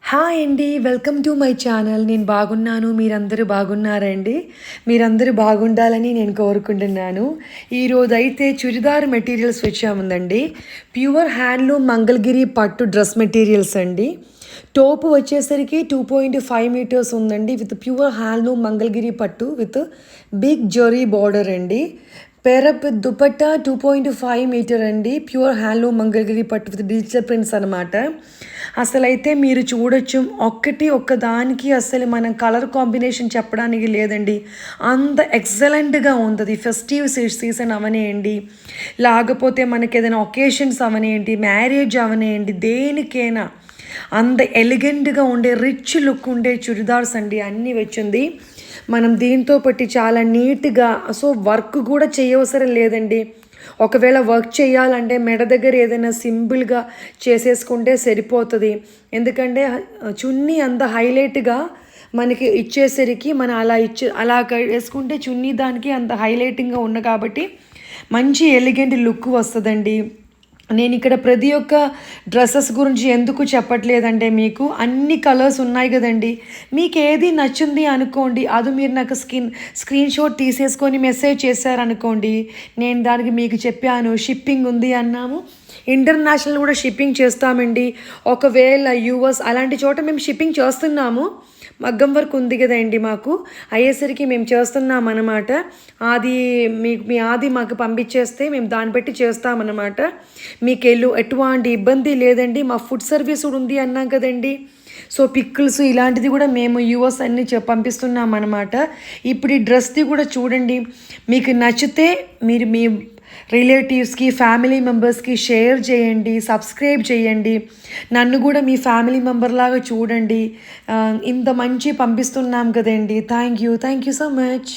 Hi అండి. Welcome to my channel. నేను బాగున్నాను. మీరందరూ బాగున్నారండి? మీరందరూ బాగుండాలని నేను కోరుకుంటున్నాను. ఈరోజైతే చురిదార్ మెటీరియల్స్ వచ్చాముందండి. ప్యూర్ హ్యాండ్లూమ్ మంగళగిరి పట్టు డ్రెస్ మెటీరియల్స్ అండి. టోపు వచ్చేసరికి 2.5 మీటర్స్ ఉందండి. విత్ ప్యూర్ హ్యాండ్లూమ్ మంగళగిరి పట్టు విత్ బిగ్ జరీ బార్డర్ అండి. పేరప్ విత్ దుపట్టా 2.5 మీటర్ అండి. ప్యూర్ హ్యాండ్లూమ్ మంగళగిరి పట్టు విత్ డిజిటల్ ప్రింట్స్ అనమాట. అసలైతే మీరు చూడొచ్చు, ఒక్కదానికి అసలు మనం కలర్ కాంబినేషన్ చెప్పడానికి లేదండి. అంత ఎక్సలెంట్గా ఉంటుంది. ఫెస్టివ్ సీజన్ అవనేయండి, లేకపోతే మనకి ఏదైనా ఒకేషన్స్ అవనేయండి, మ్యారేజ్ అవనేయండి, దేనికైనా అంత ఎలిగెంట్గా ఉండే రిచ్ లుక్ ఉండే చుడిదార్స్ అండి అన్నీ వచ్చింది. మనం దీంతో పట్టి చాలా నీట్గా, సో వర్క్ కూడా చేయవసరం లేదండి. ఒకవేళ వర్క్ చేయాలంటే మెడ దగ్గర ఏదైనా సింపుల్గా చేసేసుకుంటే సరిపోతుంది. ఎందుకంటే చున్నీ అంత హైలైట్గా మనకి ఇచ్చేసరికి మనం అలా వేసుకుంటే చున్నీ దానికి అంత హైలైటింగ్గా ఉన్న కాబట్టి మంచి ఎలిగెంట్ లుక్ వస్తుందండి. నేను ఇక్కడ ప్రతి ఒక్క డ్రెస్సెస్ గురించి ఎందుకు చెప్పట్లేదంటే, మీకు అన్ని కలర్స్ ఉన్నాయి కదండి. మీకు ఏది నచ్చింది అనుకోండి, అది మీరు నాకు స్క్రీన్ షాట్ తీసేసుకొని మెసేజ్ చేశారనుకోండి, నేను దానికి మీకు చెప్పాను. షిప్పింగ్ ఉంది అన్నాము, ఇంటర్నేషనల్ కూడా షిప్పింగ్ చేస్తామండి. ఒకవేళ యూఎస్ అలాంటి చోట మేము షిప్పింగ్ చేస్తున్నాము. మగ్గం వర్క్ ఉంది కదండి, మాకు అయ్యేసరికి మేము చేస్తున్నాం అన్నమాట. అది మీ ఆది మాకు పంపించేస్తే మేము దాన్ని బట్టి చేస్తామన్నమాట. మీకు ఎటువంటి ఇబ్బంది లేదండి. మా ఫుడ్ సర్వీస్ కూడా ఉంది అన్నాం కదండి. సో పిక్కుల్స్ ఇలాంటిది కూడా మేము యూఎస్ అన్ని పంపిస్తున్నాం అన్నమాట. ఇప్పుడు ఈ డ్రెస్ది కూడా చూడండి, మీకు నచ్చితే మీరు మీ రిలేటివ్స్కి, ఫ్యామిలీ మెంబర్స్కి షేర్ చేయండి, సబ్స్క్రైబ్ చేయండి. నన్ను కూడా మీ ఫ్యామిలీ మెంబర్ లాగా చూడండి. ఇంత మంచి పంపిస్తున్నాం కదండి. Thank you so much.